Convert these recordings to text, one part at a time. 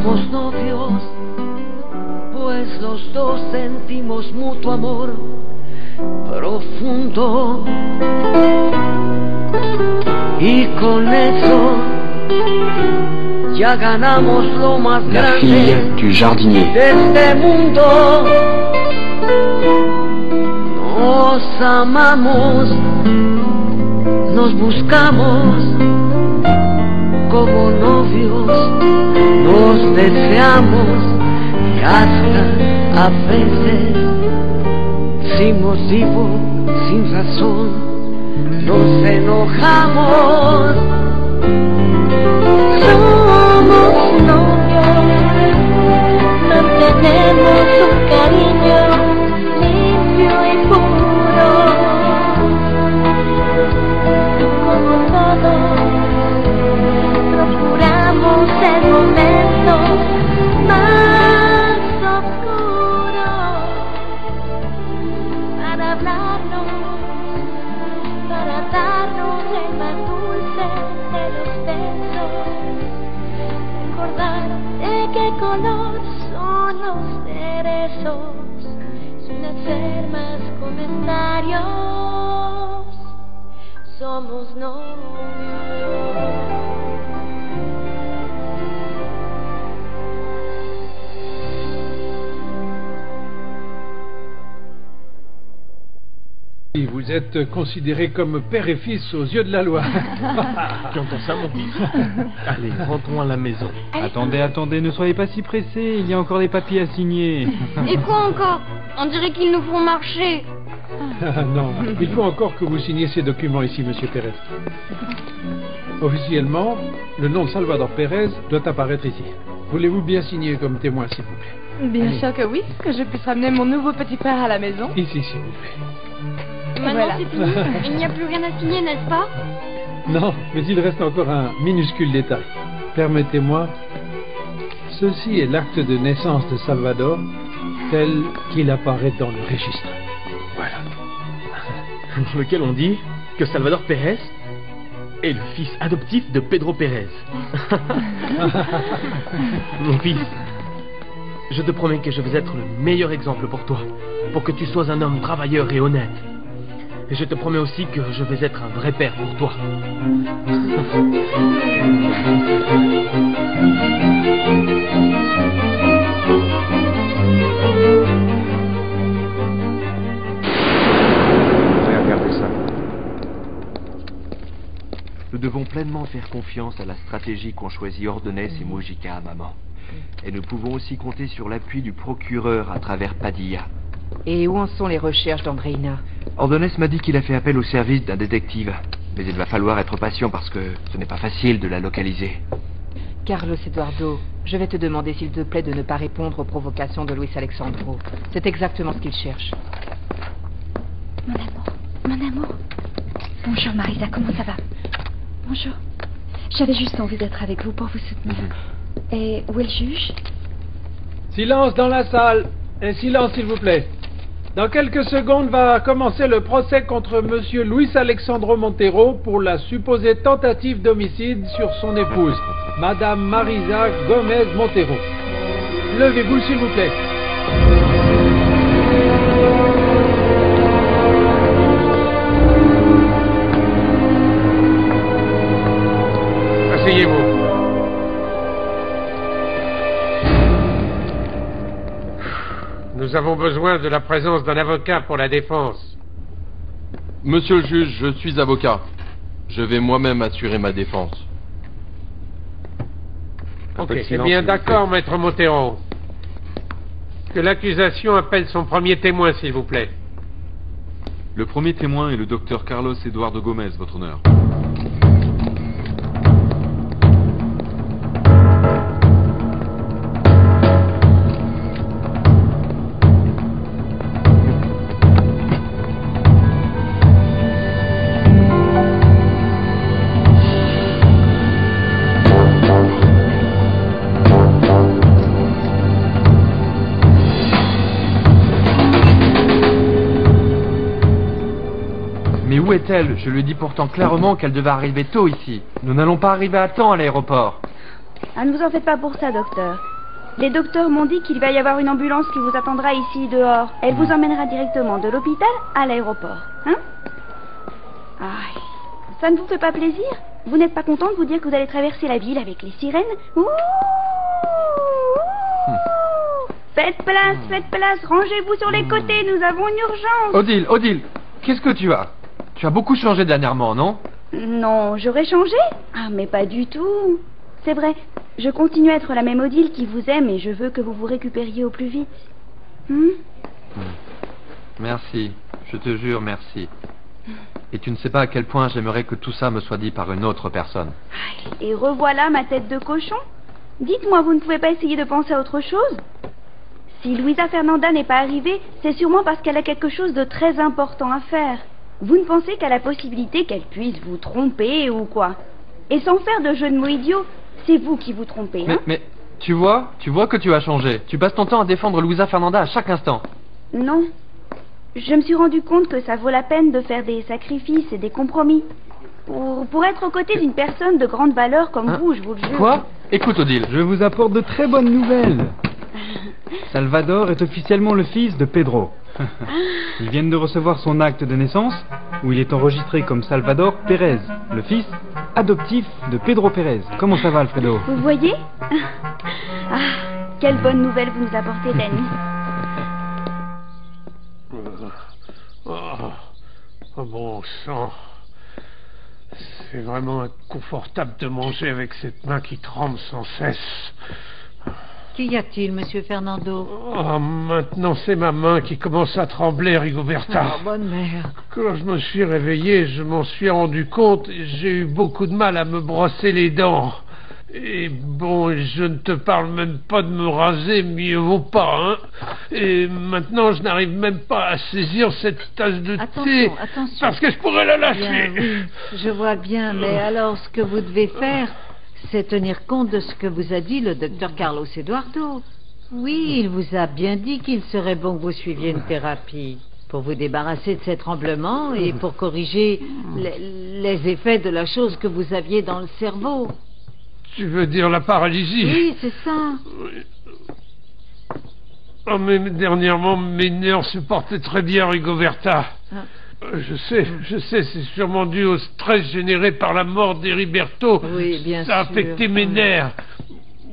Somos novios, pues los dos sentimos mutuo amor profundo. Y con eso ya ganamos lo más La fille grande du jardinier. de este mundo. Nos amamos, nos buscamos como novios, nos deseamos y hasta a veces, sin motivo, sin razón, nos enojamos. Somos novios, mantenemos un cariño limpio y puro. Como todos, procuramos el momento más oscuro para hablarnos, para darnos el más dulce de los besos, recordar de qué color son los cerezos, sin hacer más comentarios. Somos novios. Vous êtes considérés comme père et fils aux yeux de la loi. J'entends ça, mon fils. Allez, rentrons à la maison. Attendez, ne soyez pas si pressés, il y a encore des papiers à signer. Et quoi encore? On dirait qu'ils nous font marcher. Non, il faut encore que vous signiez ces documents ici, monsieur Pérez. Officiellement, le nom de Salvador Pérez doit apparaître ici. Voulez-vous bien signer comme témoin, s'il vous plaît? Bien sûr que oui, que je puisse ramener mon nouveau petit frère à la maison. Ici, s'il vous plaît. Maintenant Voilà. c'est fini. Il n'y a plus rien à signer, n'est-ce pas? Non, mais il reste encore un minuscule détail. Permettez-moi. Ceci est l'acte de naissance de Salvador, tel qu'il apparaît dans le registre. Voilà. Dans lequel on dit que Salvador Pérez est le fils adoptif de Pedro Pérez. Mon fils, je te promets que je vais être le meilleur exemple pour toi, pour que tu sois un homme travailleur et honnête. Et je te promets aussi que je vais être un vrai père pour toi. Regardez ça. Nous devons pleinement faire confiance à la stratégie qu'ont choisi Ordonez et Mojica à maman. Et nous pouvons aussi compter sur l'appui du procureur à travers Padilla. Et où en sont les recherches d'Andreina? Ordonez m'a dit qu'il a fait appel au service d'un détective. Mais il va falloir être patient parce que ce n'est pas facile de la localiser. Carlos Eduardo, je vais te demander s'il te plaît de ne pas répondre aux provocations de Luis Alexandro. C'est exactement ce qu'il cherche. Mon amour. Bonjour Marisa, comment ça va? Bonjour. J'avais juste envie d'être avec vous pour vous soutenir. Et où est le juge? Silence dans la salle. Et silence, s'il vous plaît. Dans quelques secondes va commencer le procès contre monsieur Luis Alexandro Montero pour la supposée tentative d'homicide sur son épouse, madame Marisa Gomez Montero. Levez-vous, s'il vous plaît. Asseyez-vous. Nous avons besoin de la présence d'un avocat pour la défense. Monsieur le juge, je suis avocat. Je vais moi-même assurer ma défense. Ok, c'est bien d'accord, maître Montero. Que l'accusation appelle son premier témoin, s'il vous plaît. Le premier témoin est le docteur Carlos Eduardo Gomez, votre honneur. Où est-elle? Je lui ai dit pourtant clairement qu'elle devait arriver tôt ici. Nous n'allons pas arriver à temps à l'aéroport. Ah, ne vous en faites pas pour ça, docteur. Les docteurs m'ont dit qu'il va y avoir une ambulance qui vous attendra ici dehors. Elle vous emmènera directement de l'hôpital à l'aéroport. Hein? Aïe, ça ne vous fait pas plaisir? Vous n'êtes pas content de vous dire que vous allez traverser la ville avec les sirènes? Ouh! Faites place, rangez-vous sur les côtés, nous avons une urgence. Odile, qu'est-ce que tu as? Tu as beaucoup changé dernièrement, non? Non, j'aurais changé? Ah, mais pas du tout. C'est vrai, je continue à être la même Odile qui vous aime et je veux que vous vous récupériez au plus vite. Merci, je te jure, merci. Et tu ne sais pas à quel point j'aimerais que tout ça me soit dit par une autre personne. Et revoilà ma tête de cochon. Dites-moi, vous ne pouvez pas essayer de penser à autre chose? Si Luisa Fernanda n'est pas arrivée, c'est sûrement parce qu'elle a quelque chose de très important à faire. Vous ne pensez qu'à la possibilité qu'elle puisse vous tromper ou quoi? Et sans faire de jeu de mots idiots, c'est vous qui vous trompez, hein? Mais tu vois que tu as changé. Tu passes ton temps à défendre Luisa Fernanda à chaque instant. Non. Je me suis rendu compte que ça vaut la peine de faire des sacrifices et des compromis. Pour être aux côtés d'une personne de grande valeur comme vous, je vous le jure. Quoi? Écoute, Odile. Je vous apporte de très bonnes nouvelles. Salvador est officiellement le fils de Pedro. Ils viennent de recevoir son acte de naissance, où il est enregistré comme Salvador Pérez, le fils adoptif de Pedro Pérez. Comment ça va, Alfredo? Vous voyez? Ah, quelle bonne nouvelle vous nous apportez, Danny. Oh bon sang. C'est vraiment inconfortable de manger avec cette main qui tremble sans cesse. Qu'y a-t-il, monsieur Fernando? Oh, maintenant c'est ma main qui commence à trembler, Rigoberta. Oh, bonne mère. Quand je me suis réveillé, je m'en suis rendu compte et j'ai eu beaucoup de mal à me brosser les dents. Et bon, je ne te parle même pas de me raser, mieux vaut pas, hein. Et maintenant, je n'arrive même pas à saisir cette tasse de thé. Attention. Parce que je pourrais la lâcher. Bien, oui, je vois bien, mais alors ce que vous devez faire, c'est tenir compte de ce que vous a dit le docteur Carlos Eduardo. Oui, il vous a bien dit qu'il serait bon que vous suiviez une thérapie pour vous débarrasser de ces tremblements et pour corriger les effets de la chose que vous aviez dans le cerveau. Tu veux dire la paralysie? Oui, c'est ça. Oh, mais dernièrement, mes nerfs se portaient très bien, Rigoberta. Je sais, c'est sûrement dû au stress généré par la mort d'Heriberto. Oui, bien sûr. Ça a affecté mes nerfs.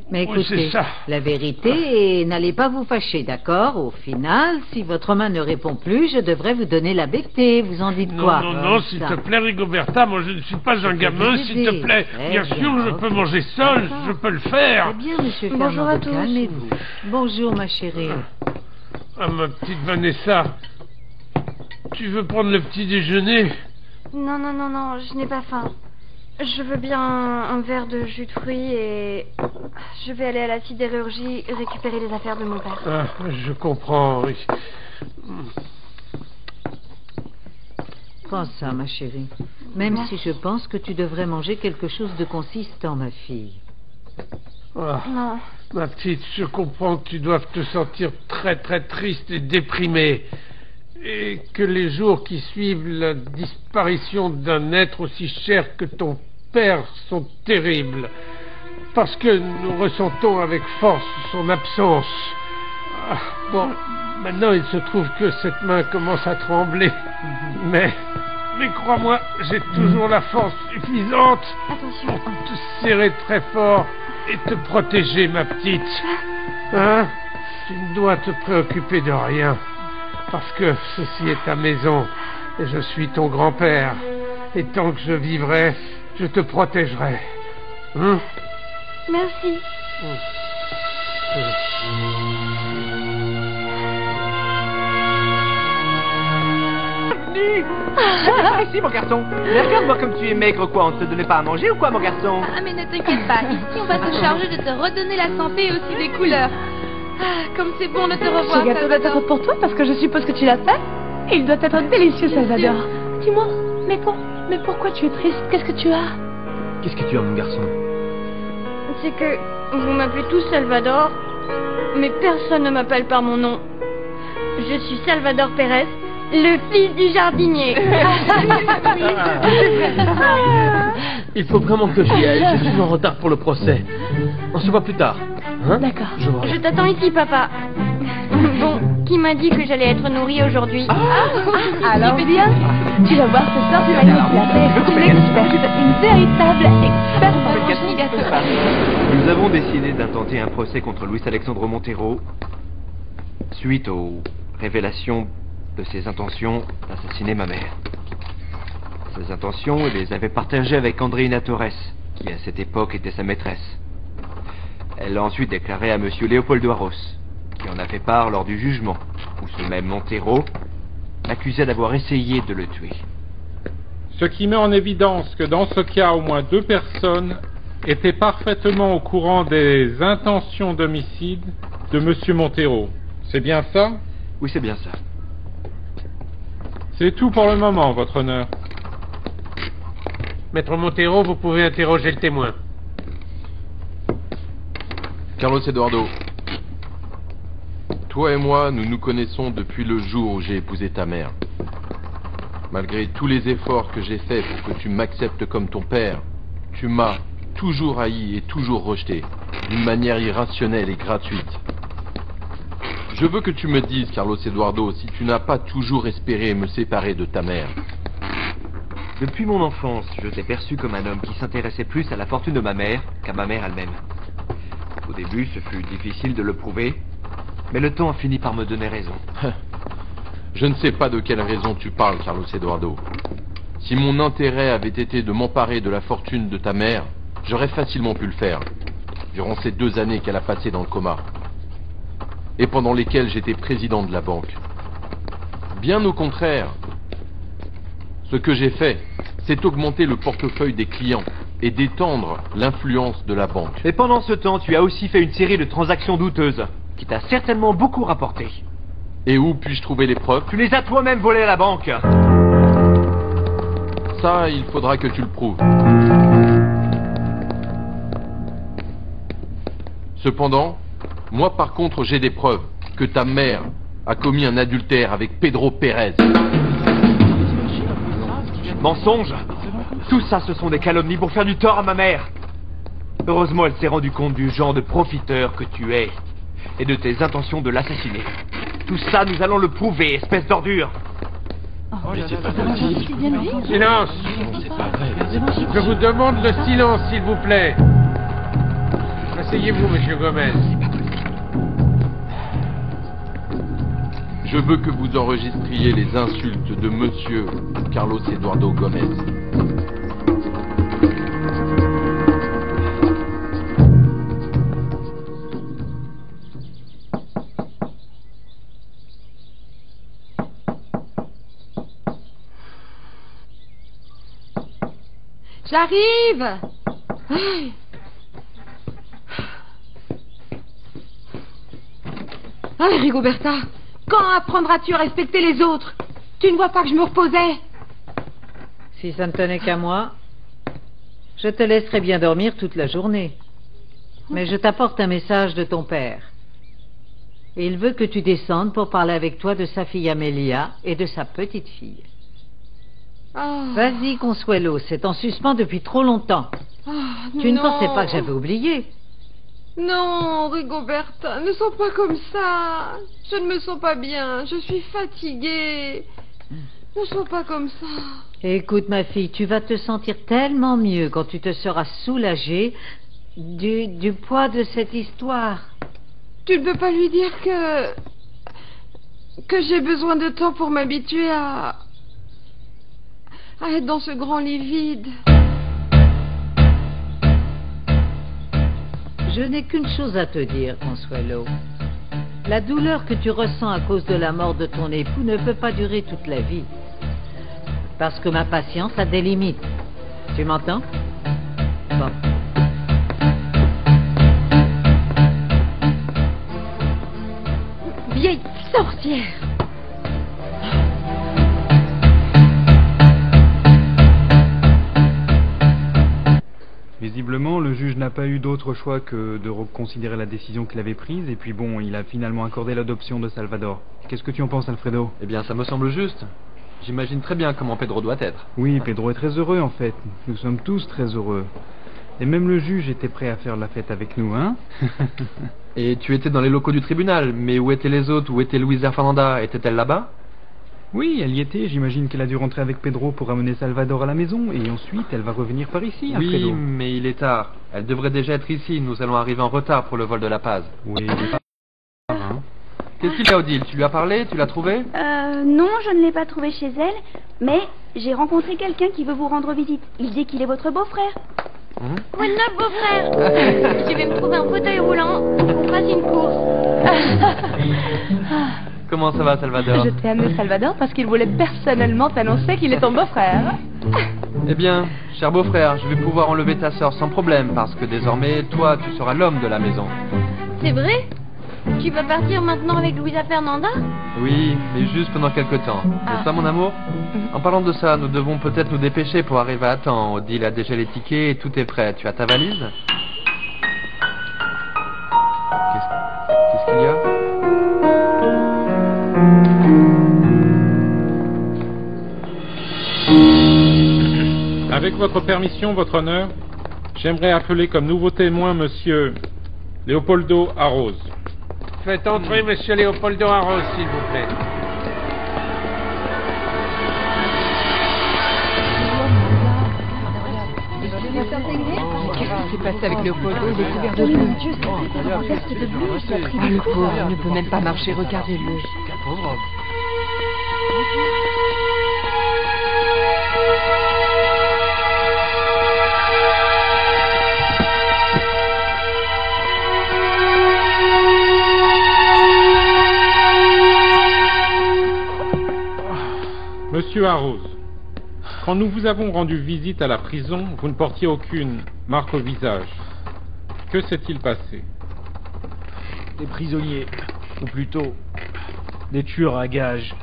Mais écoutez, la vérité, n'allez pas vous fâcher, d'accord? Au final, si votre main ne répond plus, je devrais vous donner la bectée. Vous en dites quoi? Non, s'il te plaît, Rigoberta, moi je ne suis pas un gamin, s'il te plaît. Bien sûr, je peux manger seul, je peux le faire. C'est bien, monsieur Fernando. Bonjour à tous. Calmez-vous. Bonjour, ma chérie. Ah, ma petite Vanessa, tu veux prendre le petit déjeuner? Non, je n'ai pas faim. Je veux bien un verre de jus de fruits et je vais aller à la sidérurgie récupérer les affaires de mon père. Ah, je comprends, oui. Prends ça, ma chérie. Même si je pense que tu devrais manger quelque chose de consistant, ma fille. Ah, non. Ma petite, je comprends que tu doives te sentir très très triste et déprimée. Et que les jours qui suivent la disparition d'un être aussi cher que ton père sont terribles, parce que nous ressentons avec force son absence. Ah, bon, maintenant il se trouve que cette main commence à trembler, mais crois-moi, j'ai toujours la force suffisante pour te serrer très fort et te protéger, ma petite. Hein? Tu ne dois te préoccuper de rien. Parce que ceci est ta maison, et je suis ton grand-père, et tant que je vivrai, je te protégerai. Hein? Merci. Ici, mon garçon. Mais regarde-moi comme tu es maigre, quoi. On ne te donnait pas à manger ou quoi, mon garçon? Ah, mais ne t'inquiète pas. Ici, on va se charger de te redonner la santé et aussi des couleurs. Ah, comme c'est bon de te revoir. Ce gâteau doit être pour toi parce que je suppose que tu l'as fait. Il doit être délicieux, Salvador. Dis-moi, mais pourquoi tu es triste? Qu'est-ce que tu as? Qu'est-ce que tu as, mon garçon? C'est que vous m'appelez tous Salvador, mais personne ne m'appelle par mon nom. Je suis Salvador Pérez, le fils du jardinier. Il faut vraiment que j'y aille. Je suis en retard pour le procès. On se voit plus tard. Hein? D'accord. Je t'attends ici, papa. Bon, qui m'a dit que j'allais être nourrie aujourd'hui? Alors bien, tu vas voir ce soir, tu vas être une experte, une véritable experte en franchise gâteau. Nous avons décidé d'intenter un procès contre Luis Alexandro Montero suite aux révélations de ses intentions d'assassiner ma mère. Ses intentions, il les avait partagées avec Andreina Torres, qui à cette époque était sa maîtresse. Elle l'a ensuite déclaré à monsieur Leopoldo Arros, qui en a fait part lors du jugement, où ce même Montero l'accusait d'avoir essayé de le tuer. Ce qui met en évidence que dans ce cas, au moins 2 personnes étaient parfaitement au courant des intentions d'homicide de monsieur Montero. C'est bien ça? Oui, c'est bien ça. C'est tout pour le moment, votre honneur. Maître Montero, vous pouvez interroger le témoin. Carlos Eduardo, toi et moi, nous nous connaissons depuis le jour où j'ai épousé ta mère. Malgré tous les efforts que j'ai faits pour que tu m'acceptes comme ton père, tu m'as toujours haï et toujours rejeté, d'une manière irrationnelle et gratuite. Je veux que tu me dises, Carlos Eduardo, si tu n'as pas toujours espéré me séparer de ta mère. Depuis mon enfance, je t'ai perçu comme un homme qui s'intéressait plus à la fortune de ma mère qu'à ma mère elle-même. Au début, ce fut difficile de le prouver, mais le temps a fini par me donner raison. Je ne sais pas de quelle raison tu parles, Carlos Eduardo. Si mon intérêt avait été de m'emparer de la fortune de ta mère, j'aurais facilement pu le faire, durant ces 2 années qu'elle a passées dans le coma, et pendant lesquelles j'étais président de la banque. Bien au contraire, ce que j'ai fait, c'est augmenter le portefeuille des clients et d'étendre l'influence de la banque. Et pendant ce temps, tu as aussi fait une série de transactions douteuses, qui t'a certainement beaucoup rapporté. Et où puis-je trouver les preuves? Tu les as toi-même volées à la banque. Ça, il faudra que tu le prouves. Cependant, moi par contre, j'ai des preuves que ta mère a commis un adultère avec Pedro Pérez. Mensonge! Tout ça, ce sont des calomnies pour faire du tort à ma mère. Heureusement, elle s'est rendue compte du genre de profiteur que tu es et de tes intentions de l'assassiner. Tout ça, nous allons le prouver, espèce d'ordure. Mais c'est pas possible. Silence! Je vous demande le silence, s'il vous plaît. Asseyez-vous, monsieur Gomez. Je veux que vous enregistriez les insultes de monsieur Carlos Eduardo Gomez. J'arrive. Ah, Rigoberta, quand apprendras-tu à respecter les autres? Tu ne vois pas que je me reposais? Si ça ne tenait qu'à moi, je te laisserais bien dormir toute la journée. Mais je t'apporte un message de ton père. Il veut que tu descendes pour parler avec toi de sa fille Amelia et de sa petite fille. Oh. Vas-y, Consuelo, c'est en suspens depuis trop longtemps. Oh, tu ne non. pensais pas que j'avais oublié? Non, Rigoberta, ne sois pas comme ça. Je ne me sens pas bien, je suis fatiguée. Ne sois pas comme ça. Écoute, ma fille, tu vas te sentir tellement mieux quand tu te seras soulagée du poids de cette histoire. Tu ne peux pas lui dire que j'ai besoin de temps pour m'habituer à être dans ce grand lit vide. Je n'ai qu'une chose à te dire, Consuelo. La douleur que tu ressens à cause de la mort de ton époux ne peut pas durer toute la vie. Parce que ma patience a des limites. Tu m'entends? Bon. Vieille sorcière! Visiblement, le juge n'a pas eu d'autre choix que de reconsidérer la décision qu'il avait prise, et puis bon, il a finalement accordé l'adoption de Salvador. Qu'est-ce que tu en penses, Alfredo? Eh bien, ça me semble juste. J'imagine très bien comment Pedro doit être. Oui, Pedro est très heureux en fait. Nous sommes tous très heureux. Et même le juge était prêt à faire la fête avec nous, hein? Et tu étais dans les locaux du tribunal, mais où étaient les autres? Où était Luisa Fernanda? Était-elle là-bas? Oui, elle y était. J'imagine qu'elle a dû rentrer avec Pedro pour amener Salvador à la maison, et ensuite elle va revenir par ici, Oui, Alfredo. mais il est tard. Elle devrait déjà être ici. Nous allons arriver en retard pour le vol de la Paz. Oui, il est tard, hein. Qu'est-ce qu'il y a, Odile? Tu lui as parlé? Tu l'as trouvé? Non, je ne l'ai pas trouvé chez elle, mais j'ai rencontré quelqu'un qui veut vous rendre visite. Il dit qu'il est votre beau-frère. Voilà, beau-frère. Je vais me trouver un fauteuil roulant pour qu'on fasse une course. Comment ça va, Salvador? Je t'ai amené Salvador parce qu'il voulait personnellement t'annoncer qu'il est ton beau-frère. Eh bien, cher beau-frère, je vais pouvoir enlever ta sœur sans problème, parce que désormais, toi, tu seras l'homme de la maison. C'est vrai? Tu vas partir maintenant avec Luisa Fernanda? Oui, mais juste pendant quelque temps. N'est-ce pas, mon amour? En parlant de ça, nous devons peut-être nous dépêcher pour arriver à temps. Odile a déjà les tickets et tout est prêt. Tu as ta valise? Qu'est-ce qu'il y a? Avec votre permission, votre honneur, j'aimerais appeler comme nouveau témoin monsieur Leopoldo Arroz. Faites entrer monsieur Leopoldo Arroz, s'il vous plaît. Qu'est-ce qui s'est passé avec Leopoldo? Il est couvert de bleu. Ah, le pauvre, il ne peut même pas marcher, regardez-le. Quel pauvre homme. Monsieur Arroz, quand nous vous avons rendu visite à la prison, vous ne portiez aucune marque au visage. Que s'est-il passé? Des prisonniers, ou plutôt des tueurs à gages,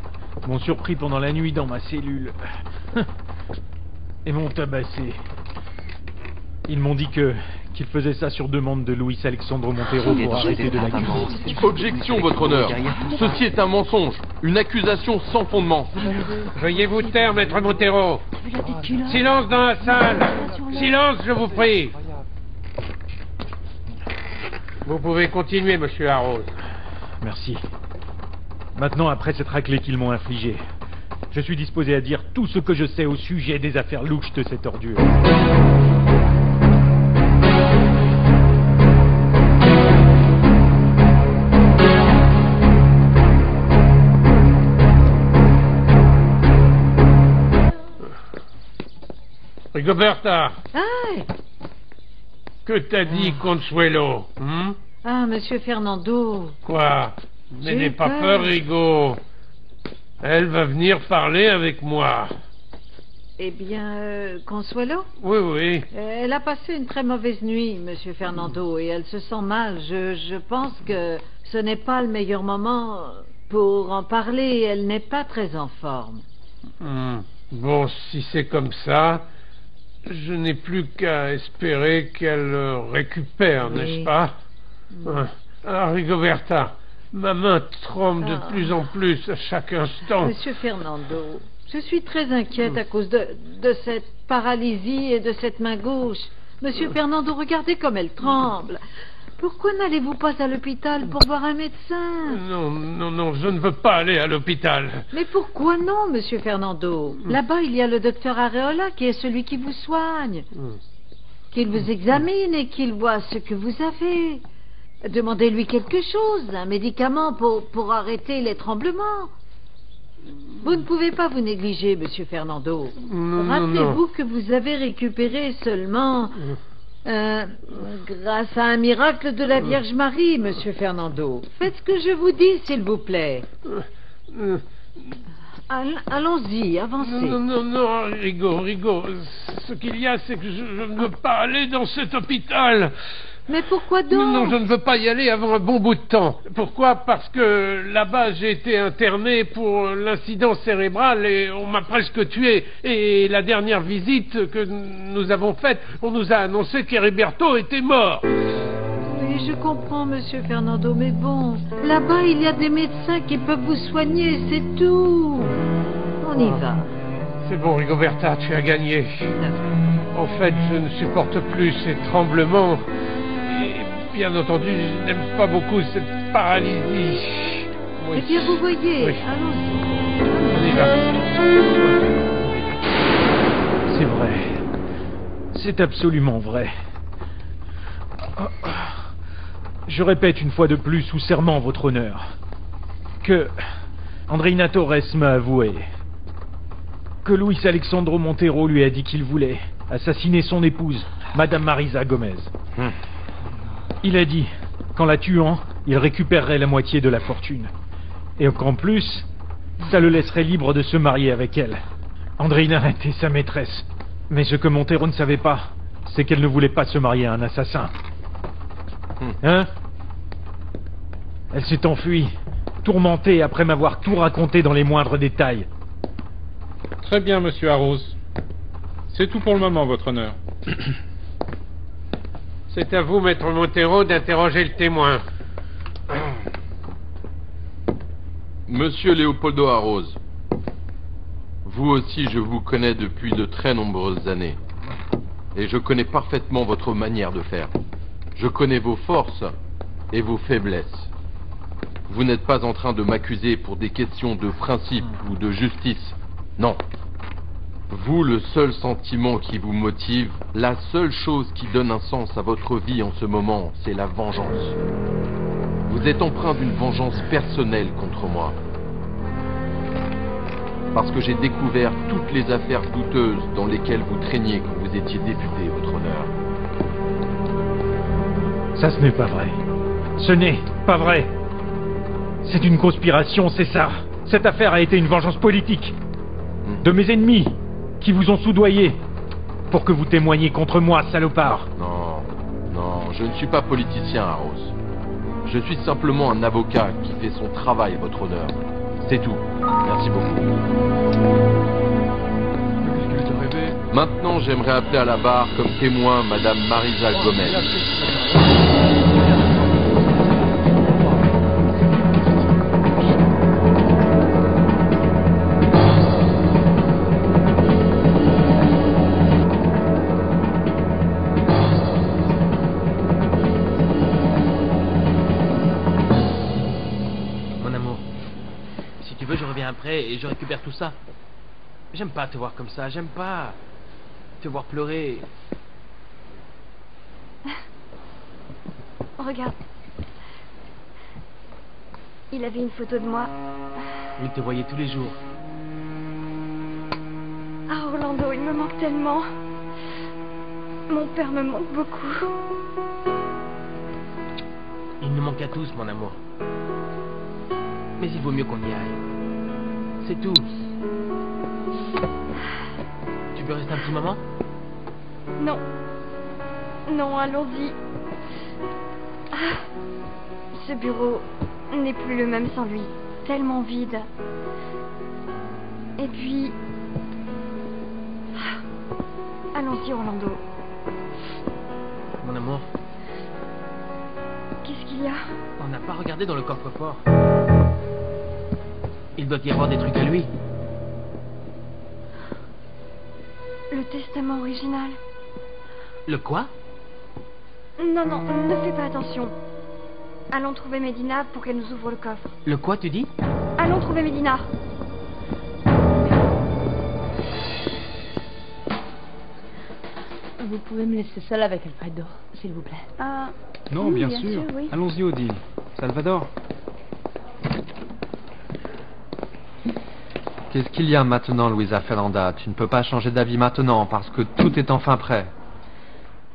m'ont surpris pendant la nuit dans ma cellule et m'ont tabassé. Ils m'ont dit qu'ils faisaient ça sur demande de Luis Alexandre Montero pour arrêter de l'accuser. Objection, votre honneur. Ceci est un mensonge, une accusation sans fondement. Veuillez vous taire, maître Montero. Silence dans la salle. Silence, je vous prie. Vous pouvez continuer, monsieur Arroz. Merci. Maintenant, après cette raclée qu'ils m'ont infligée, je suis disposé à dire tout ce que je sais au sujet des affaires louches de cette ordure. Rigoberta, Ah, que t'a dit Consuelo? Monsieur Fernando. Quoi? Mais J'ai n'aie pas peur. peur, Rigo. Elle va venir parler avec moi. Eh bien, Consuelo? Oui, oui. Elle a passé une très mauvaise nuit, Monsieur Fernando, et elle se sent mal. Je pense que ce n'est pas le meilleur moment pour en parler. Elle n'est pas très en forme. Bon, si c'est comme ça, je n'ai plus qu'à espérer qu'elle récupère, Oui. n'est-ce pas? Alors, Rigoberta, ma main tremble de plus en plus à chaque instant. Monsieur Fernando, je suis très inquiète à cause de cette paralysie et de cette main gauche. Monsieur Fernando, regardez comme elle tremble. Pourquoi n'allez-vous pas à l'hôpital pour voir un médecin? Non, je ne veux pas aller à l'hôpital. Mais pourquoi non, Monsieur Fernando? Là-bas, il y a le docteur Areola qui est celui qui vous soigne. Qu'il vous examine et qu'il voit ce que vous avez. Demandez-lui quelque chose, un médicament pour arrêter les tremblements. Vous ne pouvez pas vous négliger, Monsieur Fernando. Rappelez-vous que vous avez récupéré seulement... grâce à un miracle de la Vierge Marie, Monsieur Fernando. Faites ce que je vous dis, s'il vous plaît. Allons-y, avancez. Non, Rigo. Ce qu'il y a, c'est que je ne veux pas aller dans cet hôpital. Mais pourquoi donc? Non, je ne veux pas y aller avant un bon bout de temps. Pourquoi? Parce que là-bas, j'ai été interné pour l'incident cérébral et on m'a presque tué. Et la dernière visite que nous avons faite, on nous a annoncé qu'Heriberto était mort. Oui, je comprends, Monsieur Fernando, mais bon, là-bas, il y a des médecins qui peuvent vous soigner, c'est tout. On y va. C'est bon, Rigoberta, tu as gagné. En fait, je ne supporte plus ces tremblements. Et bien entendu, je n'aime pas beaucoup cette paralysie. Oui. Eh bien, vous voyez, Oui. allons-y. On y va. C'est vrai. C'est absolument vrai. Je répète une fois de plus sous serment, votre honneur, que Andreina Torres m'a avoué que Luis Alexandro Montero lui a dit qu'il voulait assassiner son épouse, Madame Marisa Gomez. Il a dit qu'en la tuant, il récupérerait la moitié de la fortune. Et qu'en plus, ça le laisserait libre de se marier avec elle. Andreina était sa maîtresse. Mais ce que Montero ne savait pas, c'est qu'elle ne voulait pas se marier à un assassin. Hein? Elle s'est enfuie, tourmentée après m'avoir tout raconté dans les moindres détails. Très bien, monsieur Arros. C'est tout pour le moment, votre honneur. C'est à vous, maître Montero, d'interroger le témoin. Monsieur Leopoldo Arros, vous aussi je vous connais depuis de très nombreuses années. Et je connais parfaitement votre manière de faire. Je connais vos forces et vos faiblesses. Vous n'êtes pas en train de m'accuser pour des questions de principe ou de justice. Non. Vous, le seul sentiment qui vous motive, la seule chose qui donne un sens à votre vie en ce moment, c'est la vengeance. Vous êtes empreint d'une vengeance personnelle contre moi. Parce que j'ai découvert toutes les affaires douteuses dans lesquelles vous traîniez quand vous étiez député, votre honneur. Ça, ce n'est pas vrai. Ce n'est pas vrai. C'est une conspiration, c'est ça. Cette affaire a été une vengeance politique. De mes ennemis, qui vous ont soudoyé, pour que vous témoigniez contre moi, salopard. Non, non, je ne suis pas politicien, Arros. Je suis simplement un avocat qui fait son travail, votre honneur. C'est tout. Merci beaucoup. Maintenant, j'aimerais appeler à la barre comme témoin Madame Marisa Gomez. Après, et je récupère tout ça. J'aime pas te voir comme ça, j'aime pas te voir pleurer. Regarde. Il avait une photo de moi. Il te voyait tous les jours. Ah, Orlando, il me manque tellement. Mon père me manque beaucoup. Il nous manque à tous, mon amour. Mais il vaut mieux qu'on y aille. C'est tout. Tu peux rester un petit moment? Non. Non, allons-y. Ah, ce bureau n'est plus le même sans lui. Tellement vide. Et puis... Ah, allons-y, Orlando. Mon amour. Qu'est-ce qu'il y a? On n'a pas regardé dans le coffre-fort. Il doit y avoir des trucs à lui. Le testament original. Le quoi? Non, non, ne fais pas attention. Allons trouver Medina pour qu'elle nous ouvre le coffre. Le quoi, tu dis? Allons trouver Medina. Vous pouvez me laisser seule avec Alfredo, s'il vous plaît. Non, oui, bien sûr. oui. Allons-y, Odile. Salvador. Qu'est-ce qu'il y a maintenant, Luisa Fernanda? Tu ne peux pas changer d'avis maintenant parce que tout est enfin prêt.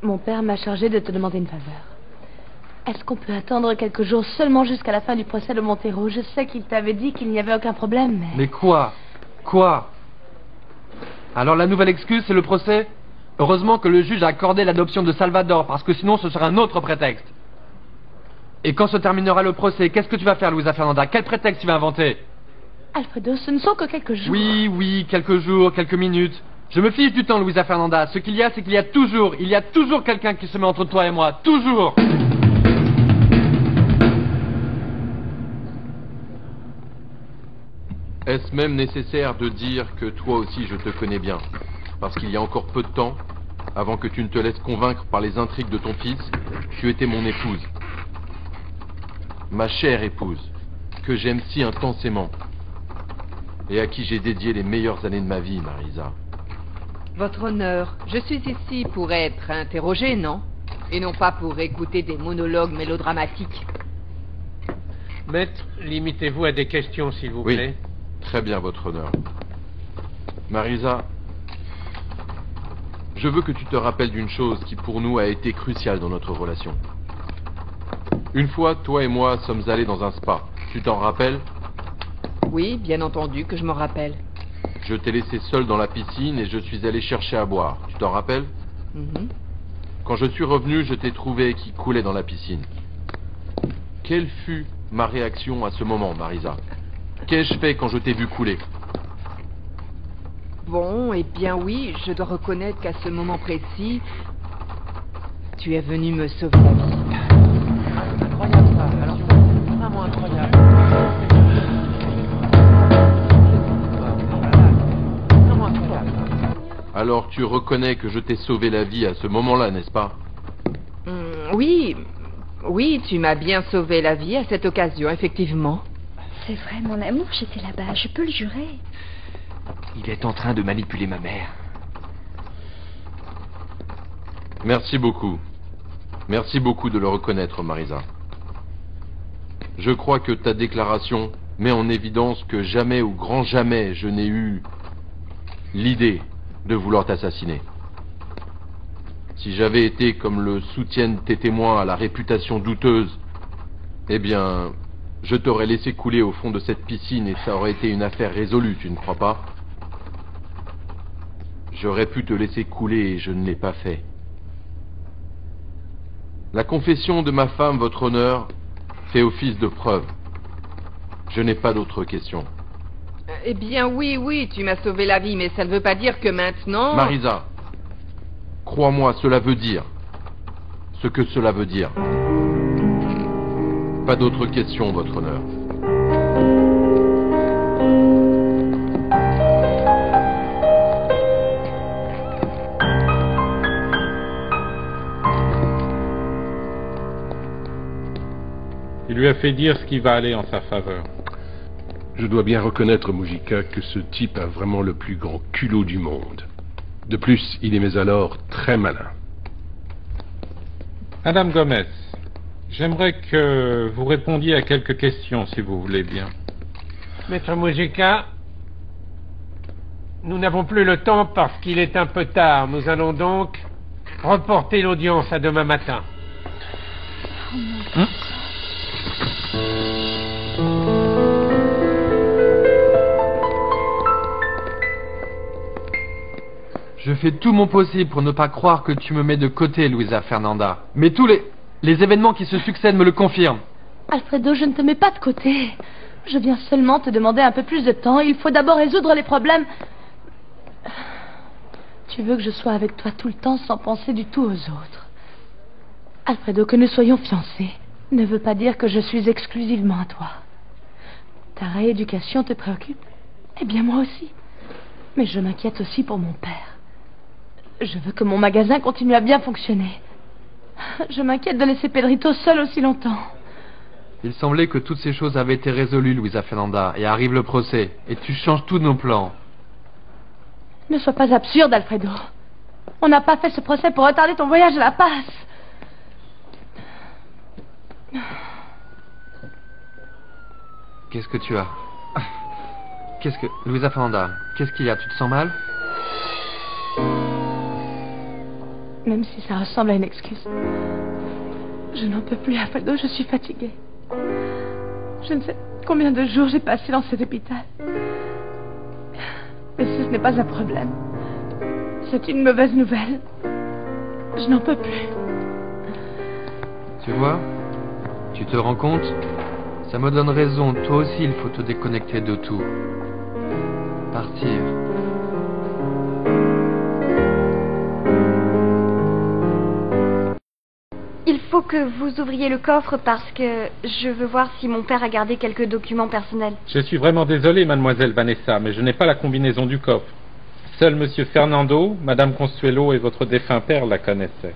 Mon père m'a chargé de te demander une faveur. Est-ce qu'on peut attendre quelques jours seulement jusqu'à la fin du procès de Montero? Je sais qu'il t'avait dit qu'il n'y avait aucun problème, mais... Mais quoi? Quoi? Alors la nouvelle excuse, c'est le procès? Heureusement que le juge a accordé l'adoption de Salvador, parce que sinon ce serait un autre prétexte. Et quand se terminera le procès, qu'est-ce que tu vas faire, Luisa Fernanda? Quel prétexte tu vas inventer? Alfredo, ce ne sont que quelques jours. Oui, quelques jours, quelques minutes. Je me fiche du temps, Luisa Fernanda. Ce qu'il y a, c'est qu'il y a toujours quelqu'un qui se met entre toi et moi. Toujours! Est-ce même nécessaire de dire que toi aussi je te connais bien? Parce qu'il y a encore peu de temps, Avant que tu ne te laisses convaincre par les intrigues de ton fils, tu étais mon épouse. Ma chère épouse, que j'aime si intensément. Et à qui j'ai dédié les meilleures années de ma vie, Marisa. Votre honneur, je suis ici pour être interrogé, non? Et non pas pour écouter des monologues mélodramatiques. Maître, limitez-vous à des questions, s'il vous plaît. Oui, très bien, votre honneur. Marisa, je veux que tu te rappelles d'une chose qui pour nous a été cruciale dans notre relation. Une fois, toi et moi sommes allés dans un spa. Tu t'en rappelles? Oui, bien entendu que je m'en rappelle. Je t'ai laissé seul dans la piscine et je suis allé chercher à boire. Tu t'en rappelles? Quand je suis revenu, je t'ai trouvé qui coulait dans la piscine. Quelle fut ma réaction à ce moment, Marisa? Qu'ai-je fait quand je t'ai vu couler? Bon, eh bien oui, je dois reconnaître qu'à ce moment précis, tu es venu me sauver la vie. Incroyable ça, alors vraiment incroyable. Alors tu reconnais que je t'ai sauvé la vie à ce moment-là, n'est-ce pas? Oui, oui, tu m'as bien sauvé la vie à cette occasion, effectivement. C'est vrai, mon amour, j'étais là-bas, je peux le jurer. Il est en train de manipuler ma mère. Merci beaucoup. Merci beaucoup de le reconnaître, Marisa. Je crois que ta déclaration met en évidence que jamais ou grand jamais je n'ai eu l'idée de vouloir t'assassiner. Si j'avais été, comme le soutiennent tes témoins, à la réputation douteuse, eh bien, je t'aurais laissé couler au fond de cette piscine et ça aurait été une affaire résolue, tu ne crois pas? J'aurais pu te laisser couler et je ne l'ai pas fait. La confession de ma femme, votre honneur, fait office de preuve. Je n'ai pas d'autres questions. Eh bien oui, oui, tu m'as sauvé la vie, mais ça ne veut pas dire que maintenant... Marisa, crois-moi, cela veut dire ce que cela veut dire. Pas d'autres questions, votre honneur. Il lui a fait dire ce qui va aller en sa faveur. Je dois bien reconnaître, Mujica, que ce type a vraiment le plus grand culot du monde. De plus, il est mais alors très malin. Madame Gomez, j'aimerais que vous répondiez à quelques questions, si vous voulez bien. Maître Mujica, nous n'avons plus le temps parce qu'il est un peu tard. Nous allons donc reporter l'audience à demain matin. Je fais tout mon possible pour ne pas croire que tu me mets de côté, Luisa Fernanda. Mais tous les événements qui se succèdent me le confirment. Alfredo, je ne te mets pas de côté. Je viens seulement te demander un peu plus de temps. Il faut d'abord résoudre les problèmes. Tu veux que je sois avec toi tout le temps sans penser du tout aux autres. Alfredo, que nous soyons fiancés ne veut pas dire que je suis exclusivement à toi. Ta rééducation te préoccupe? Eh bien, moi aussi. Mais je m'inquiète aussi pour mon père. Je veux que mon magasin continue à bien fonctionner. Je m'inquiète de laisser Pedrito seul aussi longtemps. Il semblait que toutes ces choses avaient été résolues, Luisa Fernanda, et arrive le procès, et tu changes tous nos plans. Ne sois pas absurde, Alfredo. On n'a pas fait ce procès pour retarder ton voyage à La Paz. Qu'est-ce que tu as? Luisa Fernanda, qu'est-ce qu'il y a? Tu te sens mal? Même si ça ressemble à une excuse. Je n'en peux plus, Alfredo, je suis fatiguée. Je ne sais combien de jours j'ai passé dans cet hôpital. Mais ce n'est pas un problème. C'est une mauvaise nouvelle. Je n'en peux plus. Tu vois? Tu te rends compte? Ça me donne raison. Toi aussi, il faut te déconnecter de tout. Partir. Il faut que vous ouvriez le coffre parce que je veux voir si mon père a gardé quelques documents personnels. Je suis vraiment désolé, mademoiselle Vanessa, mais je n'ai pas la combinaison du coffre. Seul Monsieur Fernando, Madame Consuelo et votre défunt père la connaissaient.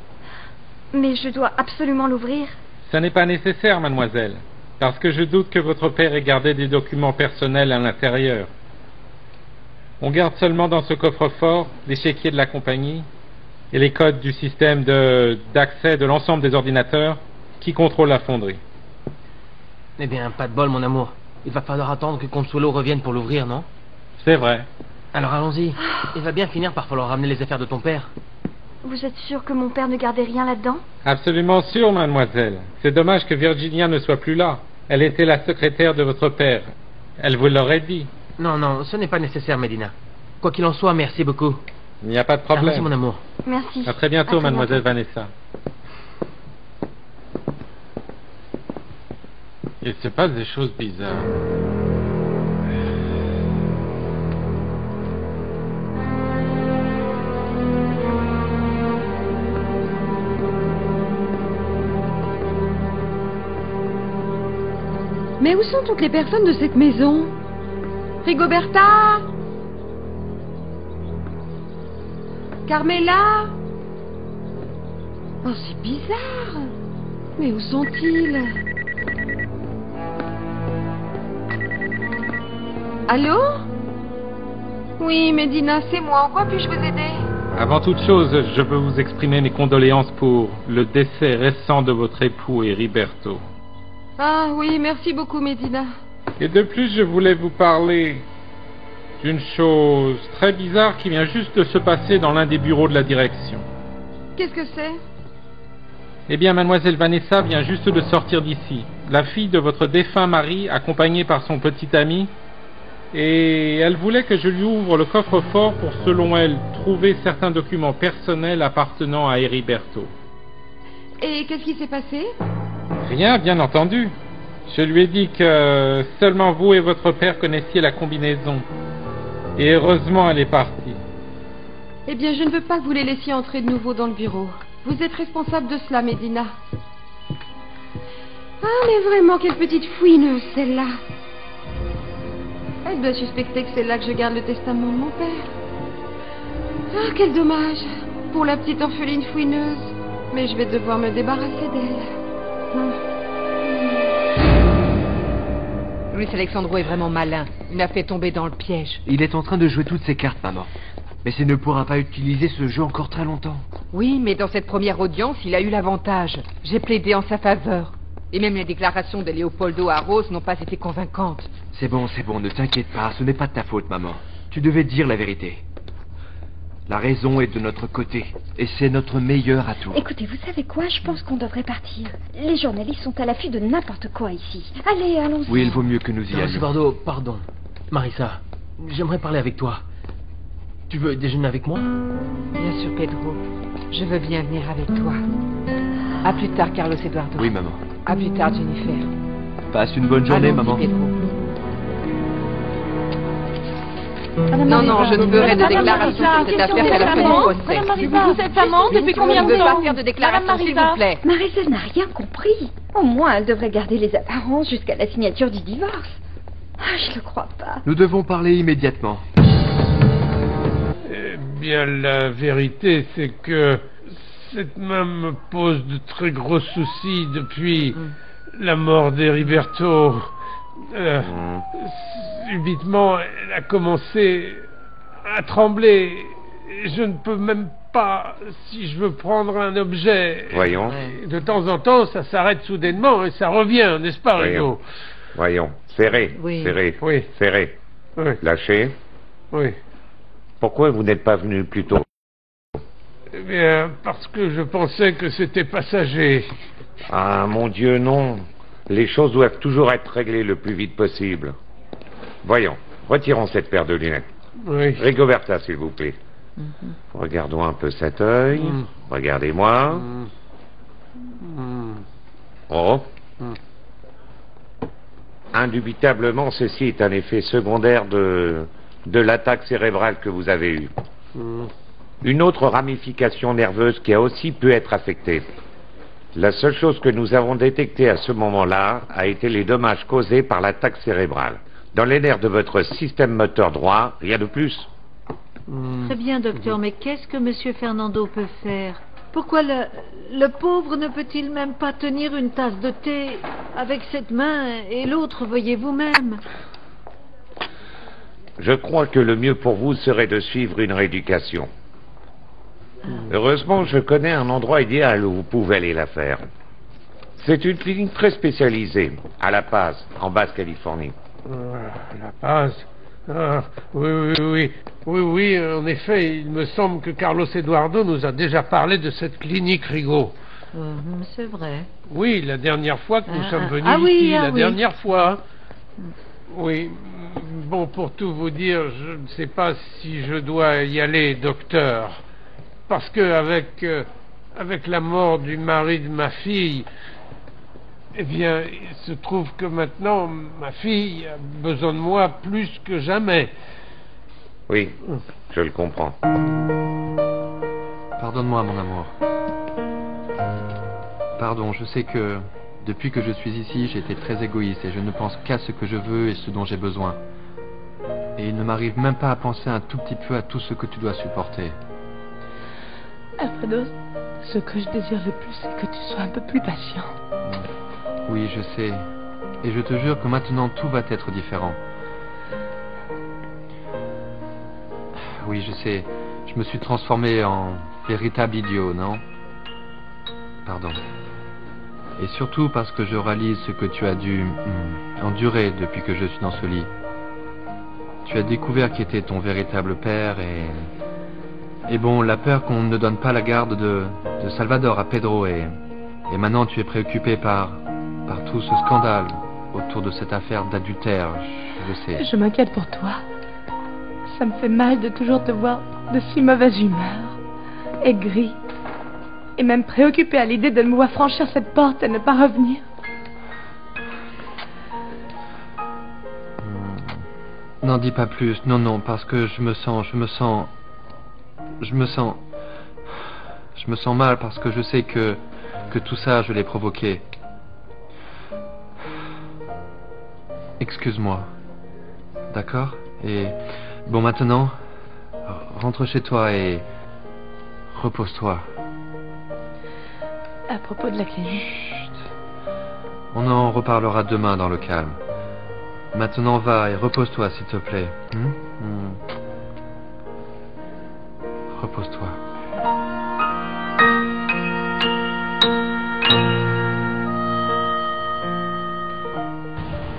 Mais je dois absolument l'ouvrir. Ce n'est pas nécessaire, mademoiselle, parce que je doute que votre père ait gardé des documents personnels à l'intérieur. On garde seulement dans ce coffre-fort les chéquiers de la compagnie et les codes du système d'accès de l'ensemble des ordinateurs qui contrôlent la fonderie. Eh bien, pas de bol, mon amour. Il va falloir attendre que Consuelo revienne pour l'ouvrir, non? C'est vrai. Alors allons-y. Il va bien finir par falloir ramener les affaires de ton père. Vous êtes sûr que mon père ne gardait rien là-dedans? Absolument sûr, mademoiselle. C'est dommage que Virginia ne soit plus là. Elle était la secrétaire de votre père. Elle vous l'aurait dit. Non, non, ce n'est pas nécessaire, Medina. Quoi qu'il en soit, merci beaucoup. Il n'y a pas de problème. Merci, mon amour. Merci. À très bientôt, mademoiselle Vanessa. Il se passe des choses bizarres. Mais où sont toutes les personnes de cette maison? Rigoberta? Carmela? Oh, c'est bizarre. Mais où sont-ils? Allô? Oui, Medina, c'est moi. En quoi puis-je vous aider? Avant toute chose, je veux vous exprimer mes condoléances pour le décès récent de votre époux Heriberto. Ah oui, merci beaucoup, Medina. Et de plus, je voulais vous parler d'une chose très bizarre qui vient juste de se passer dans l'un des bureaux de la direction. Qu'est-ce que c'est? Eh bien, mademoiselle Vanessa vient juste de sortir d'ici. La fille de votre défunt mari, accompagnée par son petit ami, et elle voulait que je lui ouvre le coffre-fort pour, selon elle, trouver certains documents personnels appartenant à Heriberto. Et qu'est-ce qui s'est passé? Rien, bien entendu. Je lui ai dit que seulement vous et votre père connaissiez la combinaison. Et heureusement, elle est partie. Eh bien, je ne veux pas que vous les laissiez entrer de nouveau dans le bureau. Vous êtes responsable de cela, Medina. Ah, mais vraiment, quelle petite fouineuse, celle-là. Elle doit suspecter que c'est là que je garde le testament de mon père. Ah, quel dommage pour la petite orpheline fouineuse. Mais je vais devoir me débarrasser d'elle. Luis Alexandro est vraiment malin. Il m'a fait tomber dans le piège. Il est en train de jouer toutes ses cartes, maman. Mais il ne pourra pas utiliser ce jeu encore très longtemps. Oui, mais dans cette première audience, il a eu l'avantage. J'ai plaidé en sa faveur. Et même les déclarations de Leopoldo Arros n'ont pas été convaincantes. C'est bon, ne t'inquiète pas. Ce n'est pas de ta faute, maman. Tu devais dire la vérité. La raison est de notre côté. Et c'est notre meilleur atout. Écoutez, vous savez quoi? Je pense qu'on devrait partir. Les journalistes sont à l'affût de n'importe quoi ici. Allez, allons-y. Oui, il vaut mieux que nous y allions. Eduardo, pardon. Marissa, j'aimerais parler avec toi. Tu veux déjeuner avec moi? Bien sûr, Pedro. Je veux bien venir avec toi. À plus tard, Carlos Eduardo. Oui, maman. À plus tard, Jennifer. Passe une bonne journée, maman. Pedro. Non, je ne ferai de déclaration sur cette affaire qu'à la fin du procès. Vous êtes amante depuis combien de temps? Je ne veux pas faire de déclaration, s'il vous plaît. Marissa n'a rien compris. Au moins, elle devrait garder les apparences jusqu'à la signature du divorce. Ah, je le crois pas. Nous devons parler immédiatement. Eh bien, la vérité, c'est que cette main me pose de très gros soucis depuis la mort d'Heriberto. Subitement, elle a commencé à trembler. Je ne peux même pas, si je veux prendre un objet. Voyons. De temps en temps, ça s'arrête soudainement et ça revient, n'est-ce pas, Rigo? Voyons. Serré. Oui. Serré. Oui. Serré. Oui. Lâché. Oui. Pourquoi vous n'êtes pas venu plus tôt? Eh bien, parce que je pensais que c'était passager. Ah, mon Dieu, non. Les choses doivent toujours être réglées le plus vite possible. Voyons, retirons cette paire de lunettes. Oui. Rigoberta, s'il vous plaît. Regardons un peu cet œil. Regardez-moi. Oh. Indubitablement, ceci est un effet secondaire de l'attaque cérébrale que vous avez eue. Une autre ramification nerveuse qui a aussi pu être affectée. La seule chose que nous avons détectée à ce moment-là a été les dommages causés par l'attaque cérébrale. Dans les nerfs de votre système moteur droit, rien de plus. Très bien, docteur, mais qu'est-ce que Monsieur Fernando peut faire? Pourquoi le pauvre ne peut-il même pas tenir une tasse de thé avec cette main et l'autre, voyez vous-même? Je crois que le mieux pour vous serait de suivre une rééducation. Heureusement, je connais un endroit idéal où vous pouvez aller la faire. C'est une clinique très spécialisée, à La Paz, en Basse-Californie. La Paz. Oui, en effet, il me semble que Carlos Eduardo nous a déjà parlé de cette clinique Rigaud. C'est vrai. Oui, la dernière fois que nous sommes venus ici, la dernière fois. Oui, bon, pour tout vous dire, je ne sais pas si je dois y aller, docteur. Parce que avec la mort du mari de ma fille, eh bien, il se trouve que maintenant, ma fille a besoin de moi plus que jamais. Oui, je le comprends. Pardonne-moi, mon amour. Pardon, je sais que depuis que je suis ici, j'ai été très égoïste et je ne pense qu'à ce que je veux et ce dont j'ai besoin. Et il ne m'arrive même pas à penser un tout petit peu à tout ce que tu dois supporter. Alfredo, ce que je désire le plus, c'est que tu sois un peu plus patient. Oui, je sais. Et je te jure que maintenant tout va être différent. Oui, je sais. Je me suis transformé en véritable idiot, non? Pardon. Et surtout parce que je réalise ce que tu as dû endurer depuis que je suis dans ce lit. Tu as découvert qui était ton véritable père et bon, la peur qu'on ne donne pas la garde de Salvador à Pedro et maintenant tu es préoccupé par tout ce scandale autour de cette affaire d'adultère, je sais. Je m'inquiète pour toi. Ça me fait mal de toujours te voir de si mauvaise humeur, aigri, et même préoccupé à l'idée de me voir franchir cette porte et ne pas revenir. N'en dis pas plus, non, parce que je me sens mal parce que je sais que tout ça, je l'ai provoqué. Excuse-moi. D'accord? Et bon, maintenant, rentre chez toi et repose-toi. À propos de la clinique. Chut. On en reparlera demain dans le calme. Maintenant, va et repose-toi, s'il te plaît. Repose-toi.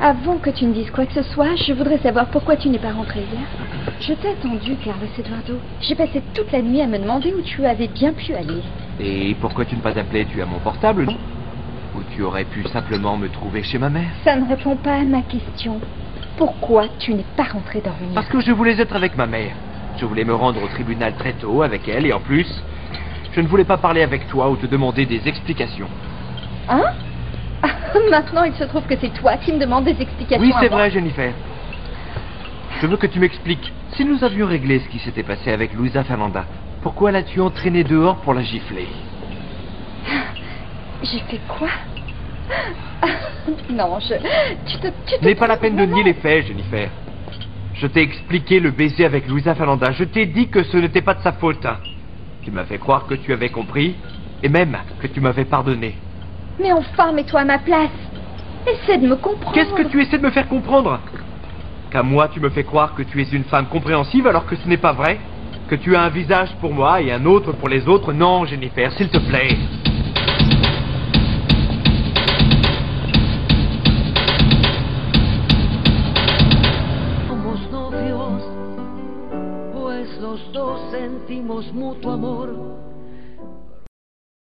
Avant que tu ne dises quoi que ce soit, je voudrais savoir pourquoi tu n'es pas rentré hier. Je t'ai attendu, Carlos Eduardo. J'ai passé toute la nuit à me demander où tu avais bien pu aller. Et pourquoi tu ne pas appelé? Tu as mon portable, non? Ou tu aurais pu simplement me trouver chez ma mère? Ça ne répond pas à ma question. Pourquoi tu n'es pas rentré dormir? Parce que je voulais être avec ma mère. Je voulais me rendre au tribunal très tôt avec elle et en plus, je ne voulais pas parler avec toi ou te demander des explications. Hein? Maintenant, il se trouve que c'est toi qui me demandes des explications. Oui, c'est vrai, Jennifer. Je veux que tu m'expliques. Si nous avions réglé ce qui s'était passé avec Luisa Fernanda, pourquoi l'as-tu entraînée dehors pour la gifler? J'ai fait quoi? Non, Ce n'est pas la peine de nier les faits, Jennifer. Je t'ai expliqué le baiser avec Luisa Fernanda. Je t'ai dit que ce n'était pas de sa faute. Tu m'as fait croire que tu avais compris, et même que tu m'avais pardonné. Mais enfin, mets-toi à ma place. Essaie de me comprendre. Qu'est-ce que tu essaies de me faire comprendre? Qu'à moi, tu me fais croire que tu es une femme compréhensive alors que ce n'est pas vrai? Que tu as un visage pour moi et un autre pour les autres? Non, Jennifer, s'il te plaît. Somos novios, pues los dos sentimos mutuo amor.